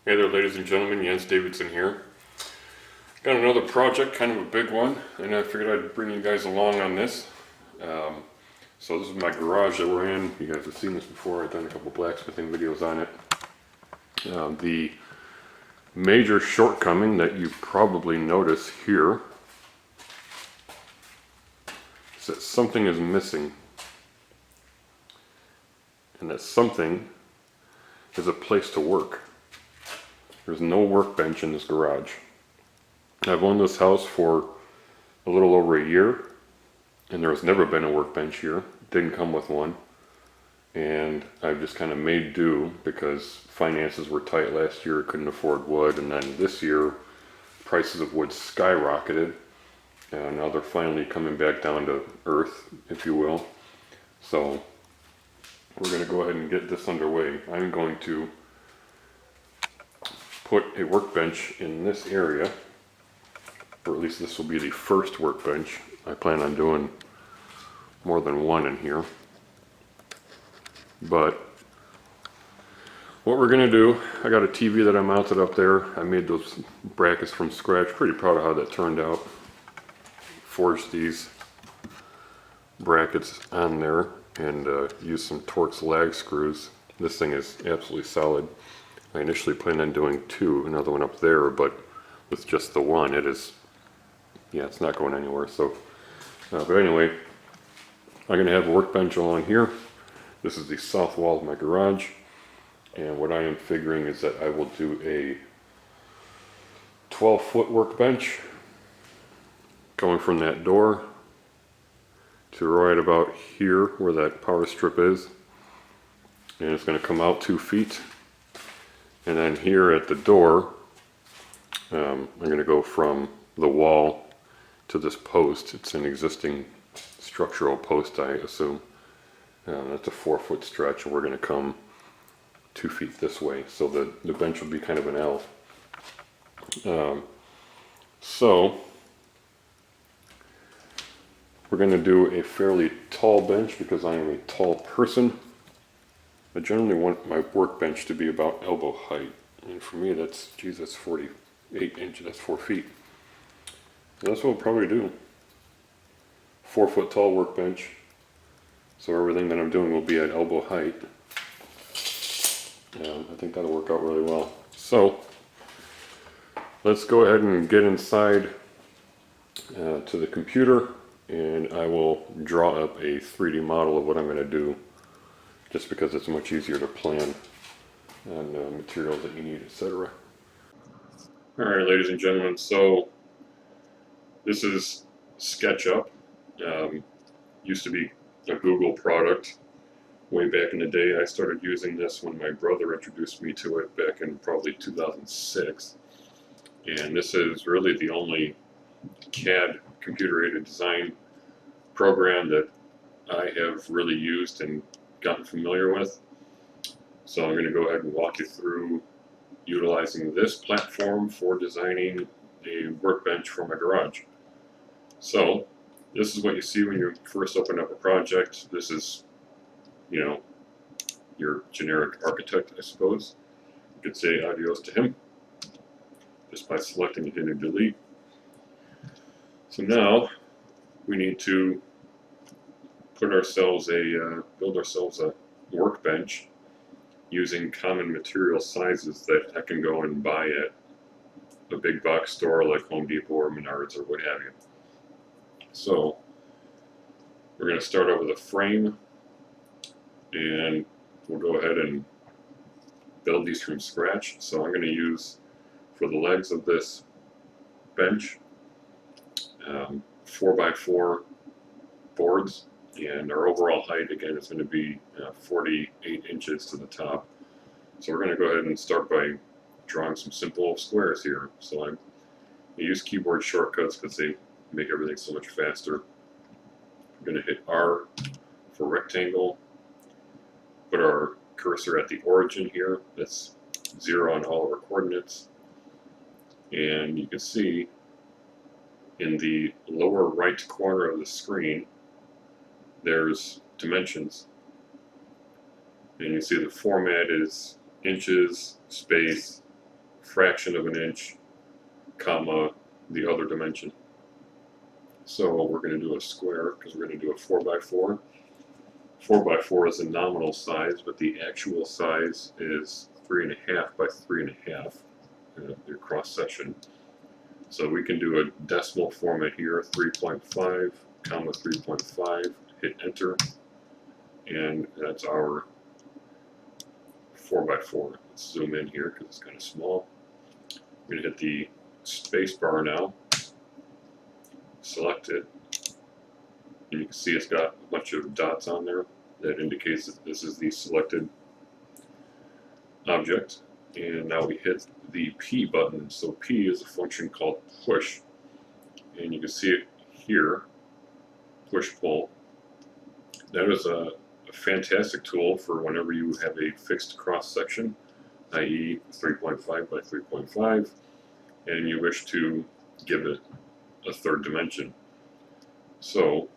Hey there, ladies and gentlemen, Jens Davidson here. Got another project, kind of a big one, and I figured I'd bring you guys along on this. So this is my garage that we're in. You guys have seen this before. I've done a couple blacksmithing videos on it. The major shortcoming that you probably notice here is that something is missing. And that something is a place to work. There's no workbench in this garage. I've owned this house for a little over a year, and there has never been a workbench here. It didn't come with one. And I've just kind of made do because finances were tight last year, couldn't afford wood, and then this year prices of wood skyrocketed. And now they're finally coming back down to earth, if you will. So we're going to go ahead and get this underway. I'm going to put a workbench in this area, or at least this will be the first workbench. I plan on doing more than one in here. But what we're gonna do, I got a TV that I mounted up there. I made those brackets from scratch. Pretty proud of how that turned out. Forged these brackets on there and used some Torx lag screws. This thing is absolutely solid. I initially planned on doing two, another one up there, but with just the one, it's not going anywhere. So, but anyway, I'm gonna have a workbench along here. This is the south wall of my garage, and what I am figuring is that I will do a 12-foot workbench going from that door to right about here where that power strip is, and it's going to come out 2 feet. And then here at the door, I'm going to go from the wall to this post. It's an existing structural post, I assume. That's a 4-foot stretch, and we're going to come 2 feet this way. So the bench will be kind of an L. So we're going to do a fairly tall bench because I am a tall person. I generally want my workbench to be about elbow height, and for me that's 48 inches, that's 4 feet. And that's what we'll probably do. 4-foot tall workbench, so everything that I'm doing will be at elbow height. I think that'll work out really well. So let's go ahead and get inside to the computer, and I will draw up a 3D model of what I'm going to do, just because it's much easier to plan and materials that you need, etc. Alright, ladies and gentlemen, so this is SketchUp. Used to be a Google product way back in the day. I started using this when my brother introduced me to it back in probably 2006. And this is really the only CAD, computer-aided design program that I have really used and gotten familiar with. So I'm going to go ahead and walk you through utilizing this platform for designing a workbench for my garage. So this is what you see when you first open up a project. This is, your generic architect, I suppose. You could say adios to him just by selecting and hitting delete. So now we need to build ourselves a workbench using common material sizes that I can go and buy at a big box store like Home Depot or Menards or what have you. So we're going to start out with a frame, and we'll go ahead and build these from scratch. So I'm going to use, for the legs of this bench, 4x4 boards, and our overall height again is going to be 48 inches to the top. So we're going to go ahead and start by drawing some simple squares here. So I use keyboard shortcuts because they make everything so much faster. I'm going to hit R for rectangle, put our cursor at the origin here. That's 0 on all of our coordinates, and you can see in the lower right corner of the screen there's dimensions, and you see the format is inches, space, fraction of an inch, comma, the other dimension. So we're going to do a square because we're going to do a 4 by 4. 4 by 4 is a nominal size, but the actual size is 3.5 by 3.5, your cross section. So we can do a decimal format here, 3.5, comma 3.5, hit enter, and that's our 4 by 4. Let's zoom in here because it's kind of small. I'm going to hit the space bar now, select it, and you can see it's got a bunch of dots on there that indicates that this is the selected object. And now we hit the P button. So P is a function called push, and you can see it here, push pull. That is a fantastic tool for whenever you have a fixed cross section, i.e. 3.5 by 3.5, and you wish to give it a third dimension. So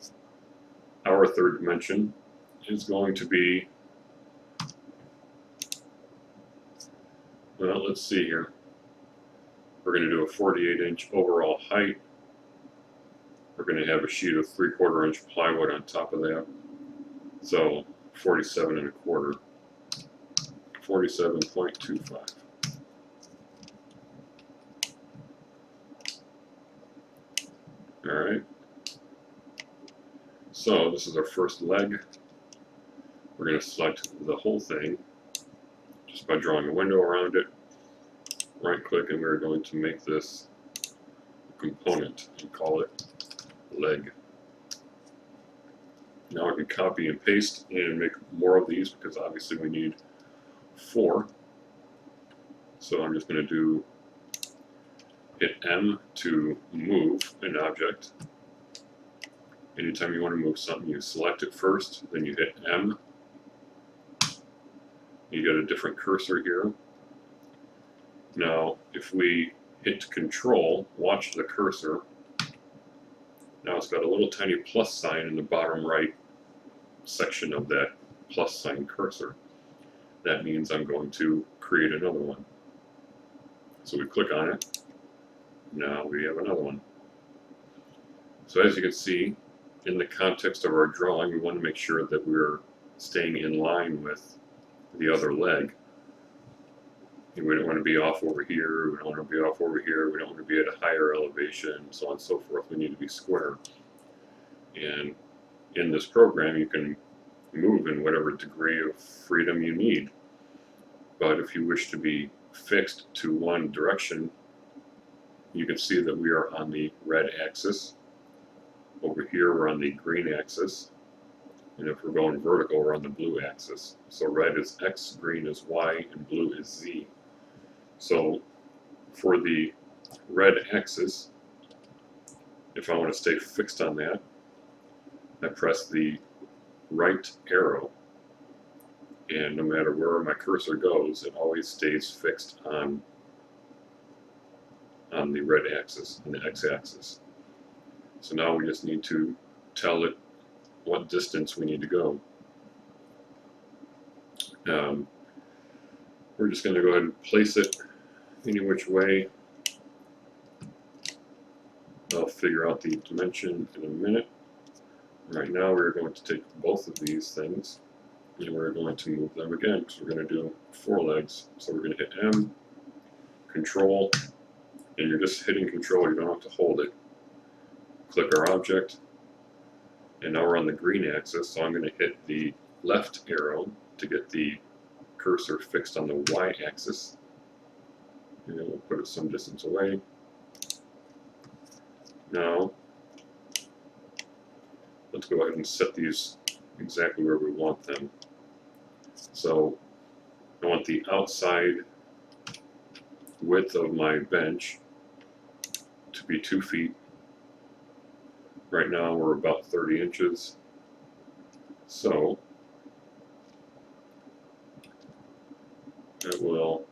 our third dimension is going to be, well, let's see here. We're going to do a 48-inch overall height. We're going to have a sheet of 3/4 inch plywood on top of that. So 47 1/4, 47.25. All right. So this is our first leg. We're going to select the whole thing just by drawing a window around it. Right click, and we're going to make this a component and call it leg. Now I can copy and paste and make more of these because obviously we need 4. So I'm just going to hit M to move an object. Anytime you want to move something, you select it first, then you hit M. You get a different cursor here. Now, if we hit Control, watch the cursor. Now it's got a little tiny plus sign in the bottom right section of that plus sign cursor. That means I'm going to create another one. So we click on it. Now we have another one. So as you can see, in the context of our drawing, we want to make sure that we're staying in line with the other leg. And we don't want to be off over here, we don't want to be off over here, we don't want to be at a higher elevation, so on and so forth. We need to be square. And in this program, you can move in whatever degree of freedom you need. But if you wish to be fixed to one direction, you can see that we are on the red axis. Over here, we're on the green axis. And if we're going vertical, we're on the blue axis. So red is X, green is Y, and blue is Z. So for the red axis, if I want to stay fixed on that, I press the right arrow. And no matter where my cursor goes, it always stays fixed on the red axis, on the X-axis. So now we just need to tell it what distance we need to go. We're just going to go ahead and place it any which way. I'll figure out the dimension in a minute. Right now we're going to take both of these things and we're going to move them again because we're going to do 4 legs. So we're going to hit M, Control, and you're just hitting Control, you don't have to hold it. Click our object, and now we're on the green axis, so I'm going to hit the left arrow to get the cursor fixed on the Y axis. And we'll put it some distance away. Now, let's go ahead and set these exactly where we want them. So, I want the outside width of my bench to be 2 feet. Right now we're about 30 inches. So I will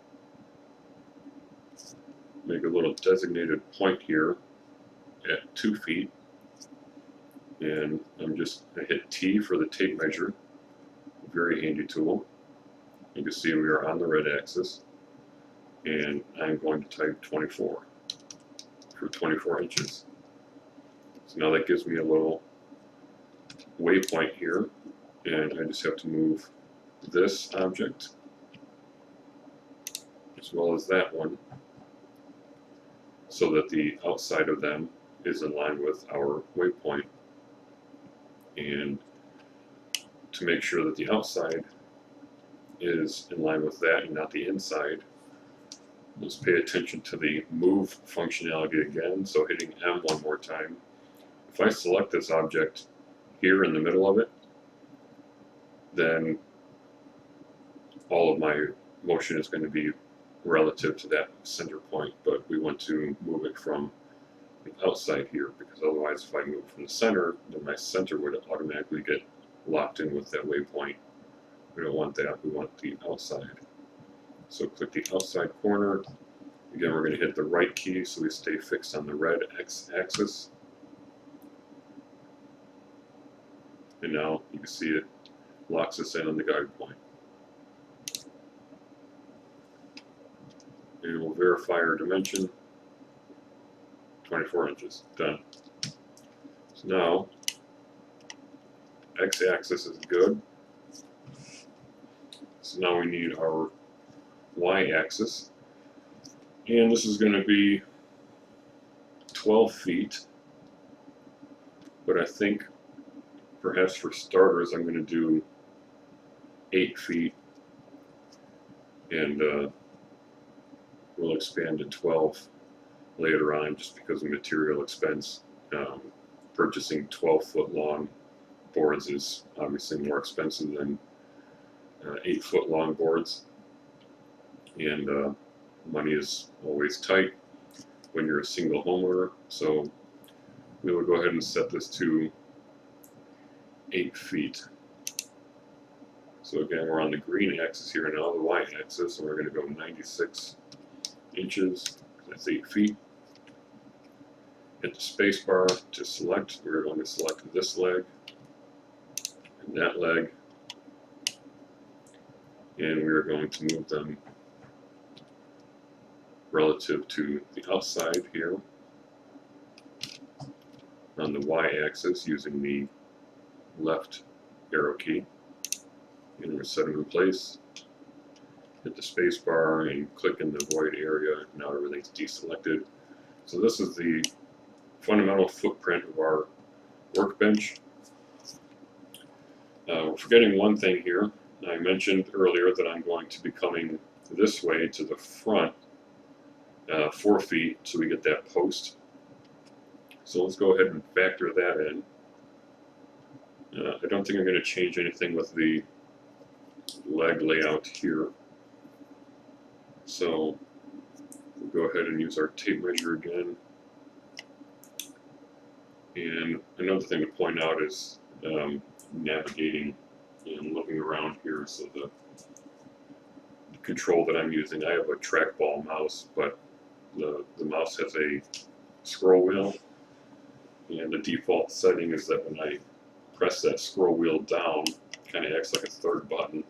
make a little designated point here at 2 feet. And I'm just going to hit T for the tape measure. Very handy tool. You can see we are on the red axis. and I'm going to type 24 for 24 inches. So now that gives me a little waypoint here, and I just have to move this object as well as that one so that the outside of them is in line with our waypoint. And to make sure that the outside is in line with that and not the inside, let's pay attention to the move functionality again. So hitting M one more time. If I select this object here in the middle of it, then all of my motion is going to be relative to that center point, but we want to move it from the outside here, because otherwise if I move from the center, then my center would automatically get locked in with that waypoint. We don't want that, we want the outside. So click the outside corner. Again, we're going to hit the right key so we stay fixed on the red x-axis. And now you can see it locks us in on the guide point. And we'll verify our dimension, 24 inches, done. So now, x-axis is good. So now we need our y-axis. And this is going to be 12 feet. But I think perhaps for starters I'm going to do 8 feet. And we'll expand to 12 later on just because of material expense. Purchasing 12-foot long boards is obviously more expensive than 8-foot long boards. And money is always tight when you're a single homeowner, so we will go ahead and set this to 8 feet. So again, we're on the green axis here now, the y-axis, and we're going to go 96 inches, that's 8 feet. Hit the space bar to select. We're going to select this leg and that leg, and we're going to move them relative to the outside here on the y-axis using the left arrow key. And we're set them in place. Hit the space bar and click in the void area. Now everything's deselected. So this is the fundamental footprint of our workbench. We're forgetting one thing here. I mentioned earlier that I'm going to be coming this way to the front 4 feet so we get that post. So let's go ahead and factor that in. I don't think I'm going to change anything with the leg layout here. So we'll go ahead and use our tape measure again. And another thing to point out is navigating and looking around here. So the control that I'm using, I have a trackball mouse, but the mouse has a scroll wheel, and the default setting is that when I press that scroll wheel down, it kind of acts like a third button.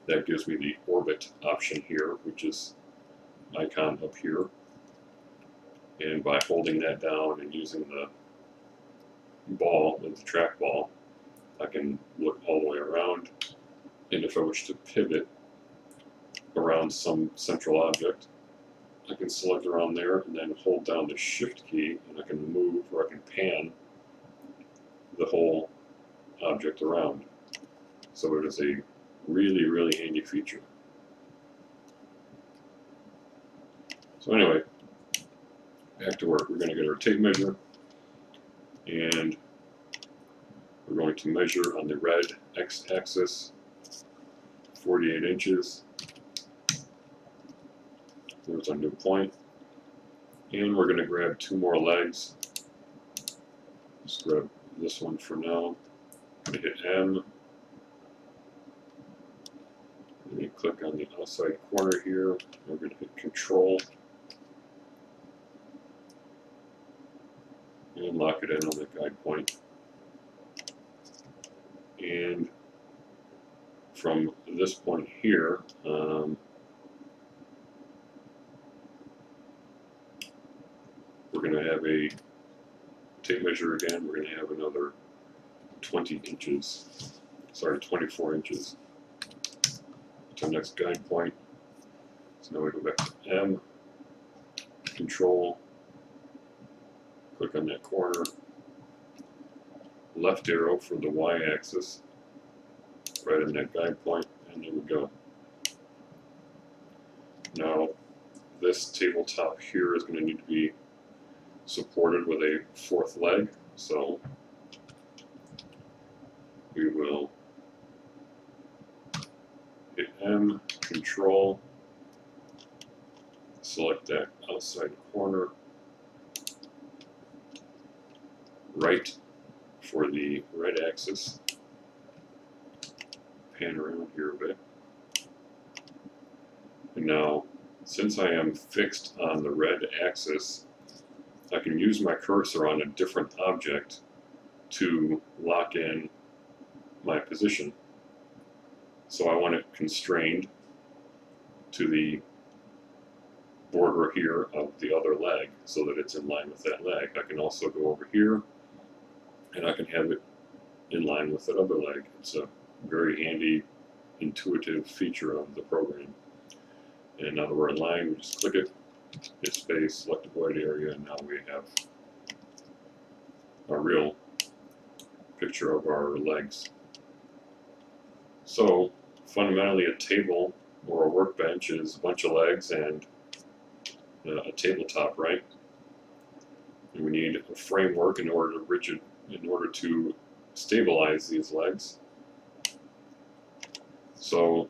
That gives me the orbit option here, which is icon up here. And by holding that down and using the ball, the trackball, I can look all the way around. And if I wish to pivot around some central object, I can select around there and then hold down the shift key, and I can move or I can pan the whole object around. So it is a really, really handy feature. So anyway, back to work. We're going to get our tape measure, and we're going to measure on the red x-axis 48 inches. There's our new point. And we're going to grab 2 more legs. Just grab this one for now. I'm going to hit M. And then click on the outside corner here. We're going to hit Control. And lock it in on the guide point. And from this point here, we're going to have a tape measure again. We're going to have another 20 inches, sorry, 24 inches. It's our next guide point. So now we go back to M, Control, click on that corner, left arrow for the y-axis, right in that guide point, and there we go. Now, this tabletop here is going to need to be supported with a fourth leg, so we will hit M, Control, select that outside corner, right for the right axis, pan around here a bit. And now, since I am fixed on the red axis, I can use my cursor on a different object to lock in my position. So I want it constrained to the border here of the other leg so that it's in line with that leg. I can also go over here and I can have it in line with that other leg. It's a very handy, intuitive feature of the program. And now that we're in line, we just click it, hit space, select the void area, and now we have a real picture of our legs. So fundamentally, a table or a workbench is a bunch of legs and a tabletop, right? And we need a framework in order to stabilize these legs. So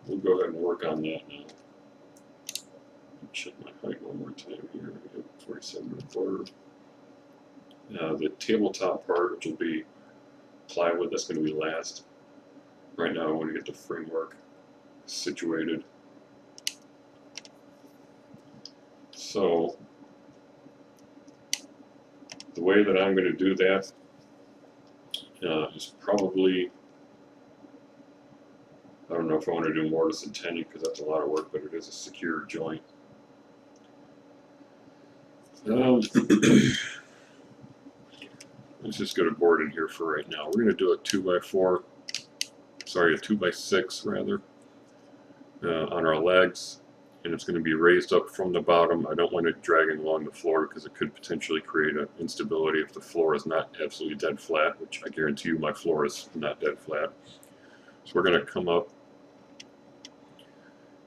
we'll go ahead and work on that now. Check my height one more time here. 47 1/4. The tabletop part, which will be plywood, that's going to be last. Right now I want to get the framework situated. So the way that I'm going to do that is probably, I don't know if I want to do mortise and tenon because that's a lot of work, but it is a secure joint. Let's just go to board in here for right now. We're going to do a 2x4, sorry, a 2x6 rather, on our legs, and it's going to be raised up from the bottom. I don't want it dragging along the floor because it could potentially create an instability if the floor is not absolutely dead flat, which I guarantee you my floor is not dead flat. So we're going to come up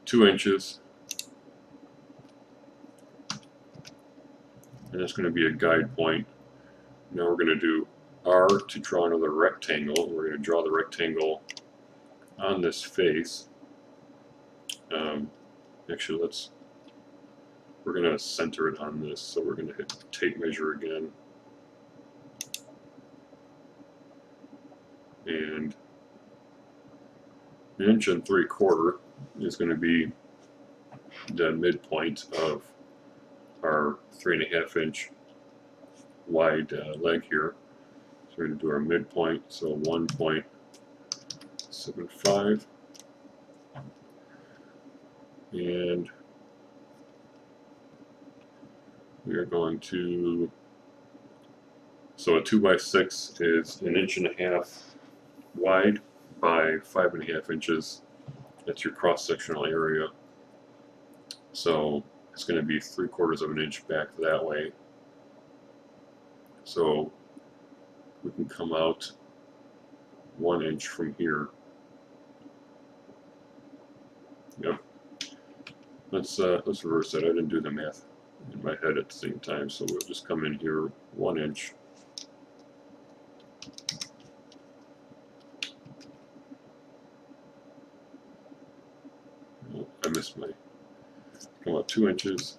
2 inches, and that's going to be a guide point. Now we're going to do R to draw another rectangle. We're going to draw the rectangle on this face. Actually, we're going to center it on this, so we're going to hit tape measure again. And 1 3/4 is going to be the midpoint of our 3.5 inch wide leg here. So we're going to do our midpoint, so 1.75. And we are going to, so a 2x6 is 1.5 inches wide by 5.5 inches. That's your cross-sectional area. So it's going to be 3/4 of an inch back that way. So we can come out 1 inch from here. Yep. Let's reverse that. I didn't do the math in my head at the same time, so we'll just come in here 1 inch. Oh, I missed my. Come out 2 inches.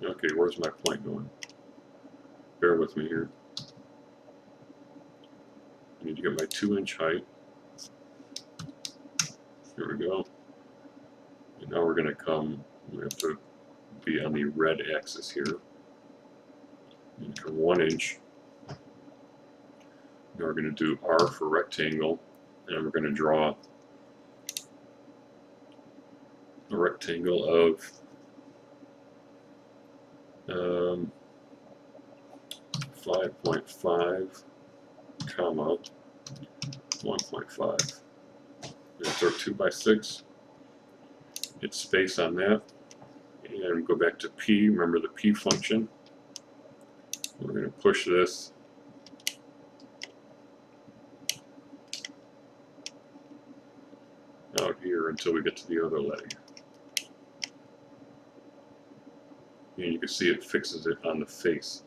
Okay, where's my point going? Bear with me here. I need to get my 2-inch height. Here we go. And now we're going to come, we have to be on the red axis here. And come 1 inch. Now we're going to do R for rectangle, and we're going to draw a rectangle of 5.5 comma 1.5. That's our 2x6. Hit space on that and go back to P. Remember the P function. We're going to push this out here until we get to the other leg. And you can see it fixes it on the face,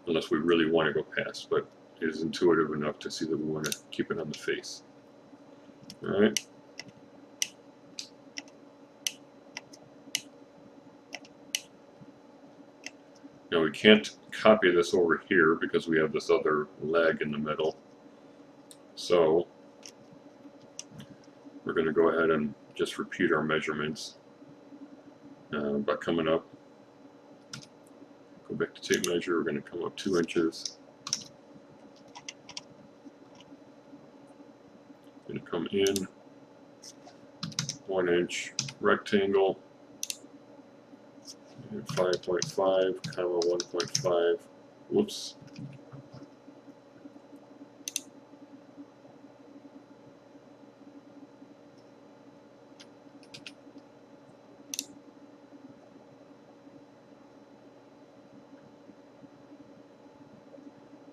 unless we really want to go past, but it is intuitive enough to see that we want to keep it on the face. Alright. Now we can't copy this over here because we have this other leg in the middle. So we're going to go ahead and just repeat our measurements by coming up. Go back to tape measure. We're going to come up 2 inches. Going to come in 1 inch rectangle. 5.5 comma 1.5. Whoops.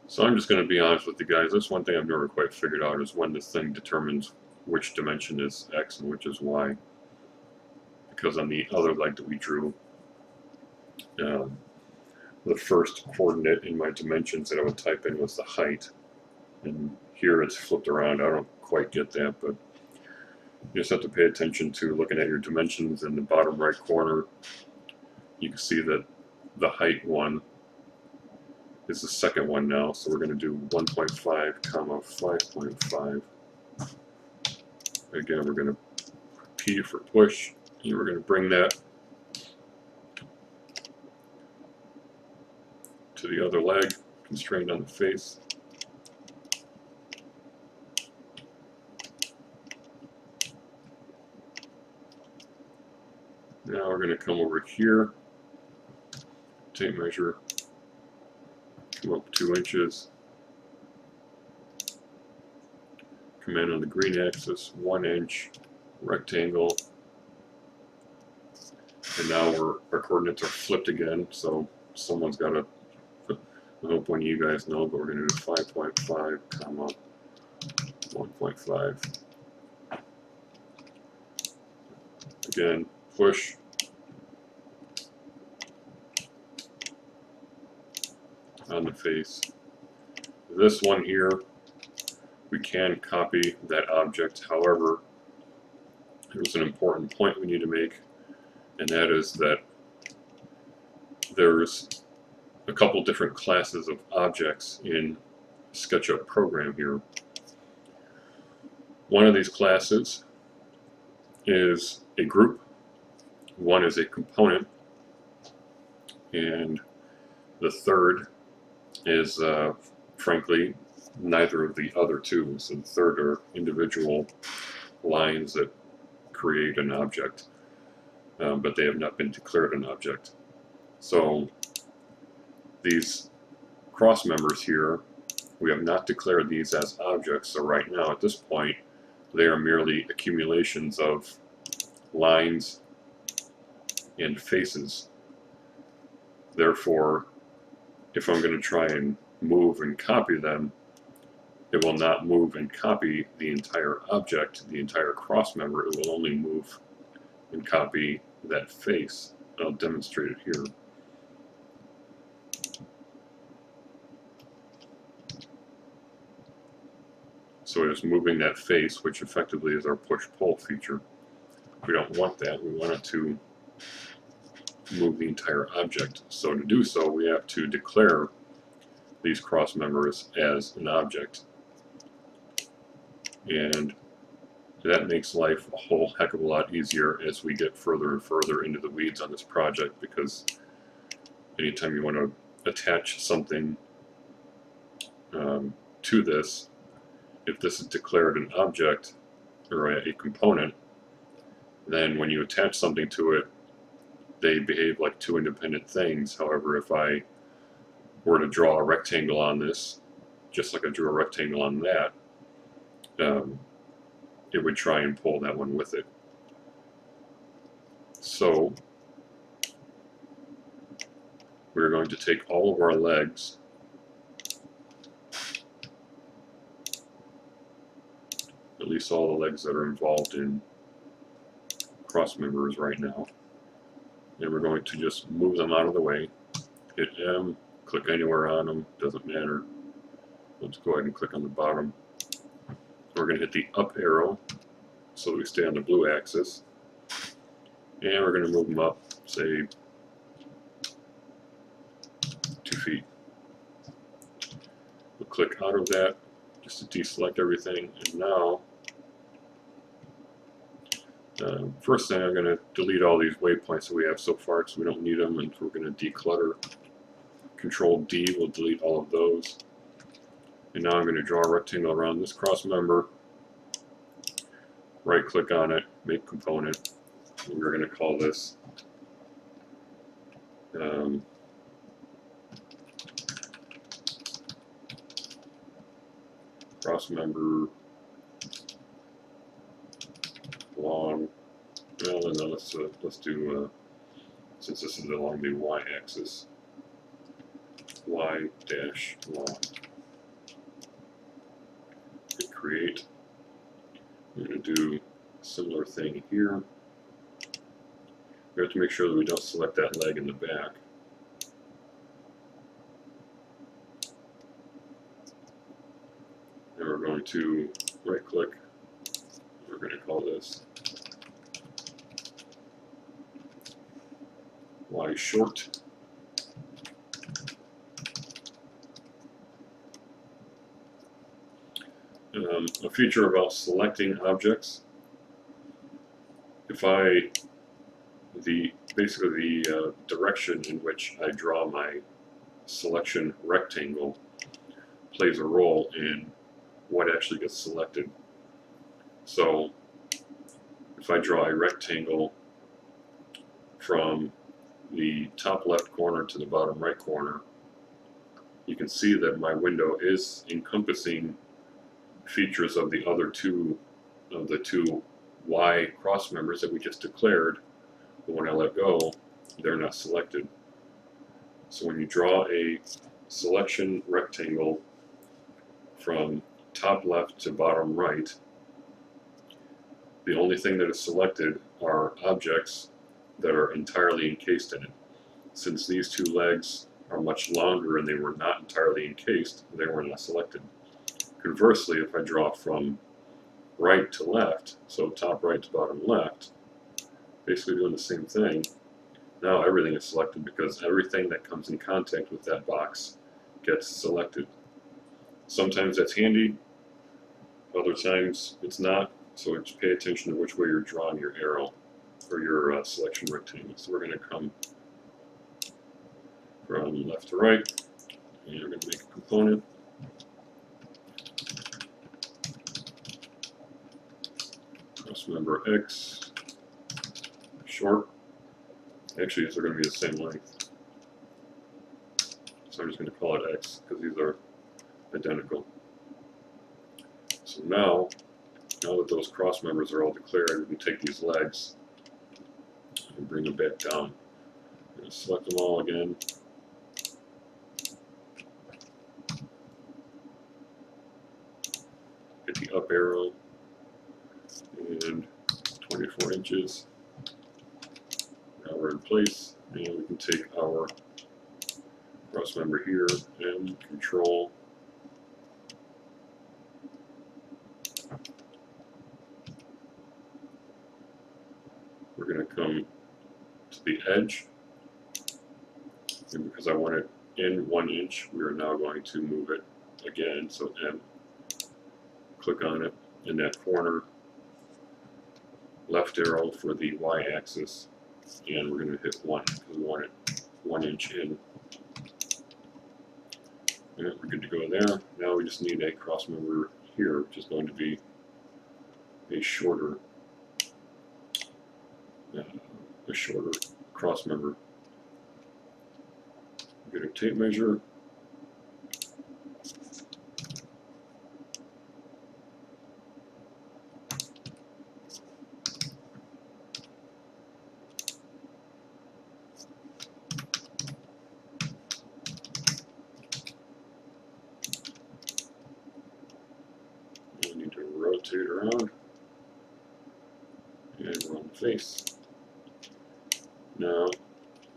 So I'm just going to be honest with you guys. That's one thing I've never quite figured out, is when this thing determines which dimension is X and which is Y. Because on the other leg that we drew, the first coordinate in my dimensions that I would type in was the height. And here it's flipped around. I don't quite get that, but you just have to pay attention to looking at your dimensions in the bottom right corner. You can see that the height one is the second one now, so we're going to do 1.5 comma 5.5. Again, we're going to P for push, and we're going to bring that to the other leg, constrained on the face. Now we're going to come over here, tape measure, come up 2 inches, come in on the green axis, 1 inch, rectangle, and now our coordinates are flipped again, so someone's got to, I hope one of you guys know, but we're going to do 5.5 comma 1.5. Again, push, on the face. This one here, we can copy that object. However, there's an important point we need to make, and that is that there's a couple different classes of objects in SketchUp program here. One of these classes is a group, one is a component, and the third is frankly neither of the other two. So the third are individual lines that create an object, but they have not been declared an object. So these cross members here, we have not declared these as objects, so right now at this point they are merely accumulations of lines and faces. Therefore, if I'm going to try and move and copy them, it will not move and copy the entire object, the entire cross member. It will only move and copy that face. I'll demonstrate it here. So it is moving that face, which effectively is our push-pull feature. We don't want that. We want it to move the entire object. So to do so, we have to declare these cross members as an object. And that makes life a whole heck of a lot easier as we get further and further into the weeds on this project, because anytime you want to attach something to this, if this is declared an object or a component, then when you attach something to it, they behave like two independent things. However, if I were to draw a rectangle on this, just like I drew a rectangle on that, it would try and pull that one with it. So we're going to take all of our legs, at least all the legs that are involved in cross members right now, and we're going to just move them out of the way. Hit M, click anywhere on them, doesn't matter. Let's go ahead and click on the bottom. We're going to hit the up arrow so that we stay on the blue axis, and we're going to move them up, say 2 feet. We'll click out of that just to deselect everything, and now first thing, I'm going to delete all these waypoints that we have so far because we don't need them, and we're going to declutter. Control D will delete all of those. And now I'm going to draw a rectangle around this cross member. Right click on it, make component. And we're going to call this cross member long. Well, then let's do since this is along the y-axis, y-long. Hit create. I'm going to do a similar thing here. We have to make sure that we don't select that leg in the back. And we're going to right click. We're going to call this Y short. A feature about selecting objects. If basically the direction in which I draw my selection rectangle plays a role in what actually gets selected. So if I draw a rectangle from the top left corner to the bottom right corner, you can see that my window is encompassing features of the other two Y cross members that we just declared, but when I let go, they're not selected. So when you draw a selection rectangle from top left to bottom right, the only thing that is selected are objects that are entirely encased in it. Since these two legs are much longer and they were not entirely encased, they were not selected. Conversely, if I draw from right to left, so top right to bottom left, basically doing the same thing, now everything is selected because everything that comes in contact with that box gets selected. Sometimes that's handy, other times it's not, so just pay attention to which way you're drawing your arrow or your selection rectangle. So we're going to come from left to right, and we're going to make a component. Cross member X short. Actually, these are going to be the same length. So I'm just going to call it X because these are identical. So now that those cross members are all declared, we can take these legs and bring them back down. I'm going to select them all again. Hit the up arrow and 24 inches. Now we're in place, and we can take our cross member here and control. We're going to come to the edge, and because I want it in 1 inch, we are now going to move it again. So M, click on it in that corner, left arrow for the y-axis, and we're going to hit 1 because we want it 1 inch in. And we're good to go there. Now we just need a cross member here, which is going to be a shorter cross member. Get a tape measure. I need to rotate around and run the face. Now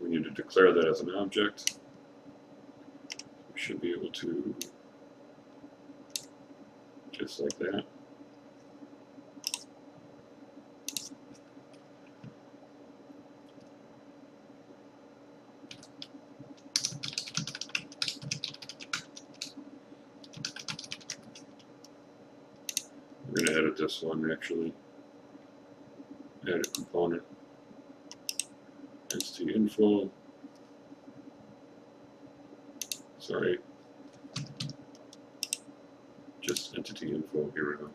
we need to declare that as an object. We should be able to, just like that. We're going to edit this one actually. Edit component. Entity info. Sorry. Just entity info. Here we go.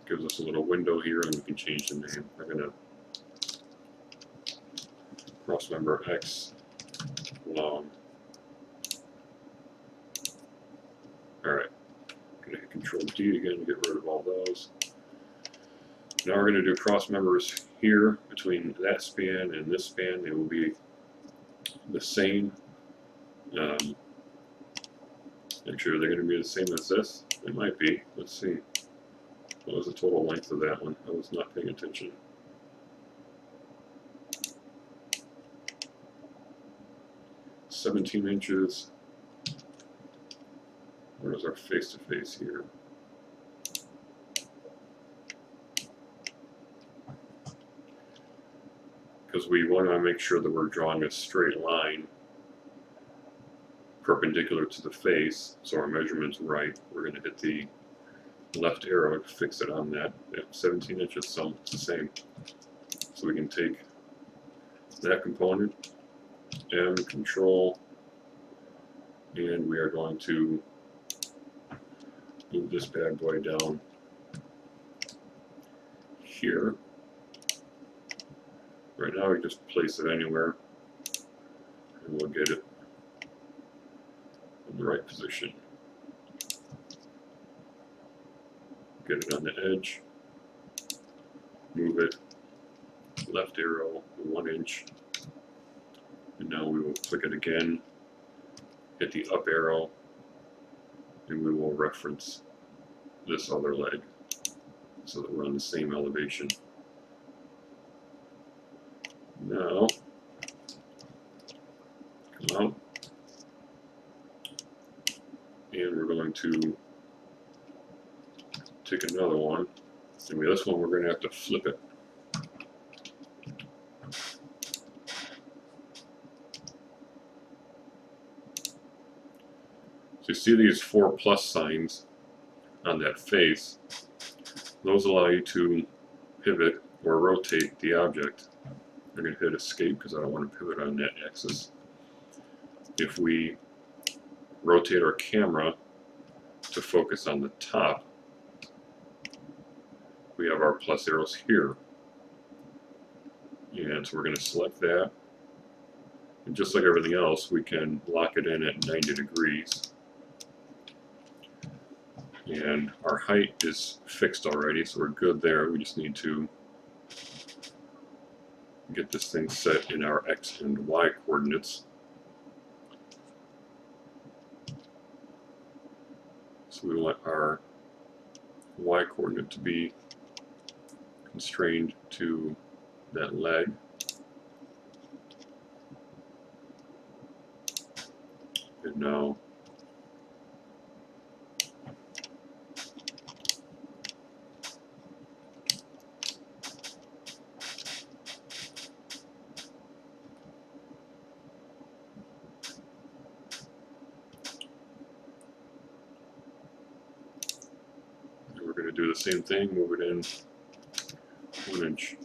Gives us a little window here and we can change the name. I'm going to cross member X long. Alright. I'm going to hit Control D again to get rid of all those. Now we're going to do cross members here between that span and this span. They will be the same. Actually, are they going to be the same as this? They might be. Let's see. What was the total length of that one? I was not paying attention. "17 inches. Where's our face-to-face here? Because we want to make sure that we're drawing a straight line perpendicular to the face, so our measurement's right. We're going to hit the left arrow to fix it on that. Yep, 17 inches, so it's the same. So we can take that component, M, Control, and we are going to move this bad boy down here. Right now we just place it anywhere and we'll get it in the right position. Get it on the edge, move it, left arrow 1 inch, and now we will click it again, hit the up arrow, and we will reference this other leg so that we're on the same elevation. Now, come out, and we're going to take another one, and with this one we're going to have to flip it. So you see these 4 plus signs on that face. Those allow you to pivot or rotate the object. I'm going to hit escape because I don't want to pivot on that axis. If we rotate our camera to focus on the top, we have our plus arrows here. And so we're going to select that. And just like everything else, we can lock it in at 90 degrees. And our height is fixed already, so we're good there. We just need to get this thing set in our X and Y coordinates. So we want our Y coordinate to be constrained to that leg. And now we're going to do the same thing, move it in 1 inch.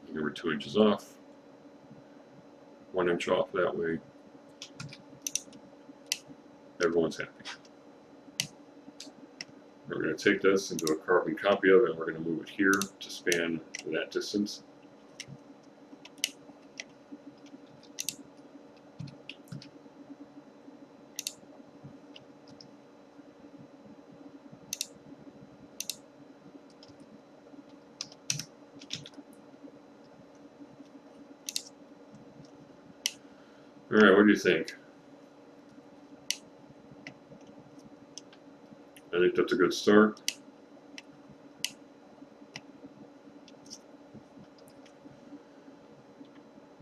And we're 2 inches off, 1 inch off that way. Everyone's happy. We're going to take this and do a carbon copy of it, and we're going to move it here to span that distance. Alright, what do you think? I think that's a good start.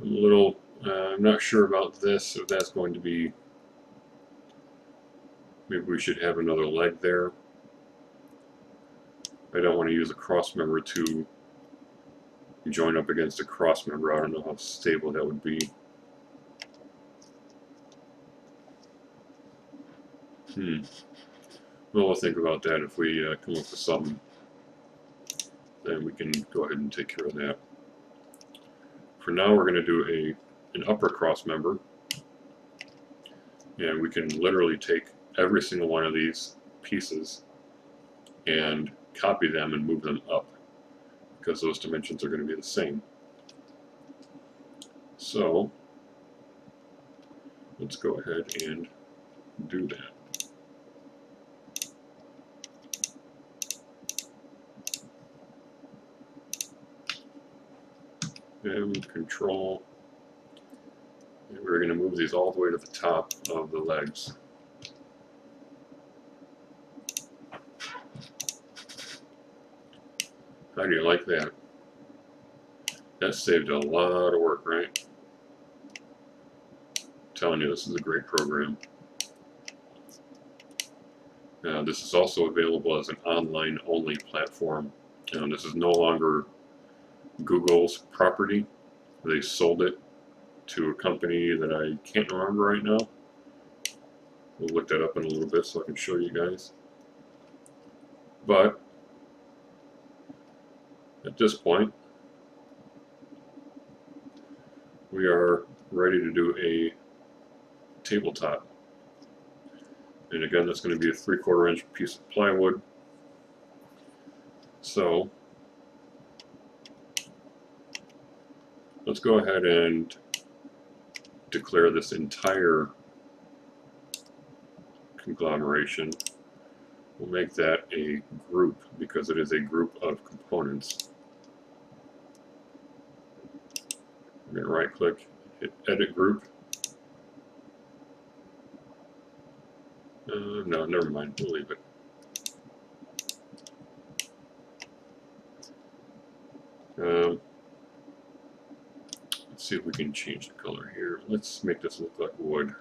I'm a little, I'm not sure about this, if that's going to be, maybe we should have another leg there. I don't want to use a cross member to join up against a cross member. I don't know how stable that would be. Well, we'll think about that. If we come up with something, then we can go ahead and take care of that. For now, we're going to do an upper cross member, and we can literally take every single one of these pieces and copy them and move them up, because those dimensions are going to be the same. So let's go ahead and do that. And control, and we're going to move these all the way to the top of the legs. How do you like that? That saved a lot of work, right? I'm telling you, this is a great program. This is also available as an online-only platform. This is no longer Google's property. They sold it to a company that I can't remember right now. We'll look that up in a little bit so I can show you guys. But at this point, we are ready to do a tabletop. And again, that's going to be a 3/4 inch piece of plywood. So let's go ahead and declare this entire conglomeration. We'll make that a group because it is a group of components. I'm going to right click, hit edit group. No, never mind, we'll leave it. Let's see if we can change the color here. Let's make this look like wood.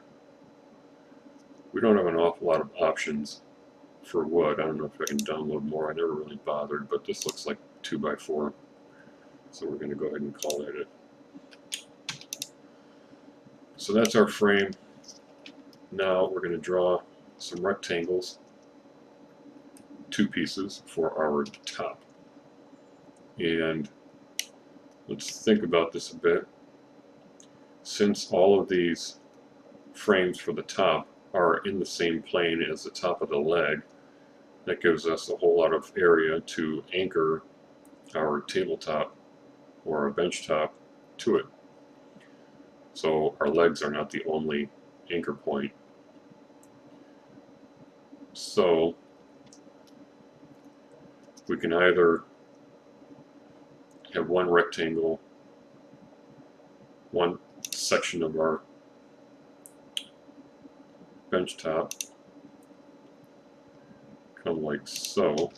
We don't have an awful lot of options for wood. I don't know if I can download more. I never really bothered, but this looks like 2x4. So we're going to go ahead and call that it. So that's our frame. Now we're going to draw some rectangles, 2 pieces for our top. And let's think about this a bit. Since all of these frames for the top are in the same plane as the top of the leg, that gives us a whole lot of area to anchor our tabletop or our bench top to it. So our legs are not the only anchor point. So we can either have one rectangle, one section of our bench top come like so,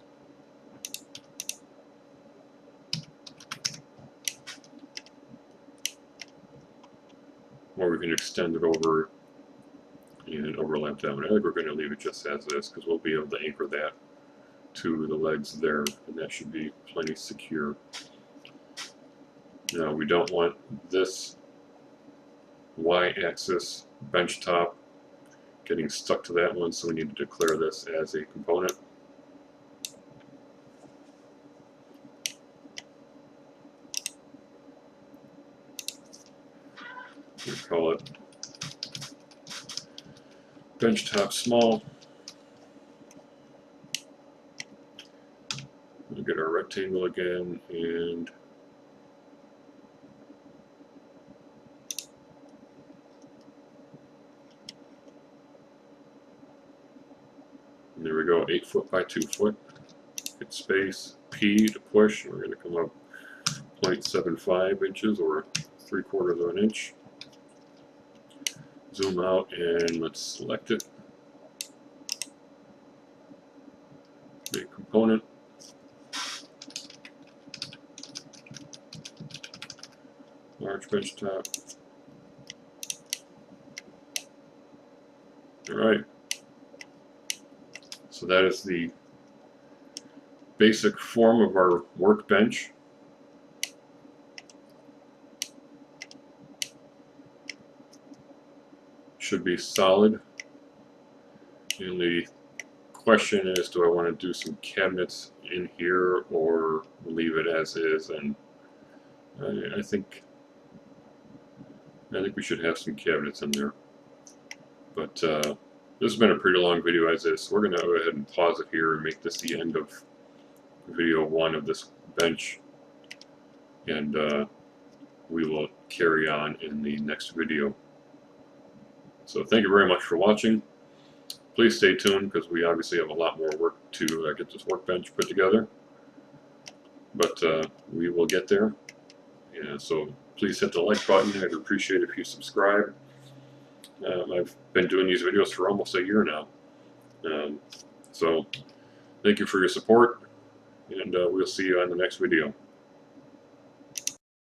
or we can extend it over and overlap that one. I think we're going to leave it just as is because we'll be able to anchor that to the legs there, and that should be plenty secure. Now we don't want this y-axis bench top getting stuck to that one, so we need to declare this as a component. We call it bench top small. We'll get our rectangle again, and there we go, 8 foot by 2 foot. Hit space, P to push, and we're going to come up 0.75 inches or 3/4 of an inch. Zoom out and let's select it. Make component. Large bench top. Alright. So that is the basic form of our workbench. Should be solid. And the question is, do I want to do some cabinets in here or leave it as is? And I think we should have some cabinets in there. But this has been a pretty long video as is, so we're going to go ahead and pause it here and make this the end of video 1 of this bench. And we will carry on in the next video. So thank you very much for watching. Please stay tuned because we obviously have a lot more work to get this workbench put together. But we will get there. And so please hit the like button. I'd appreciate it if you subscribe. I've been doing these videos for almost a year now. So thank you for your support, and we'll see you on the next video.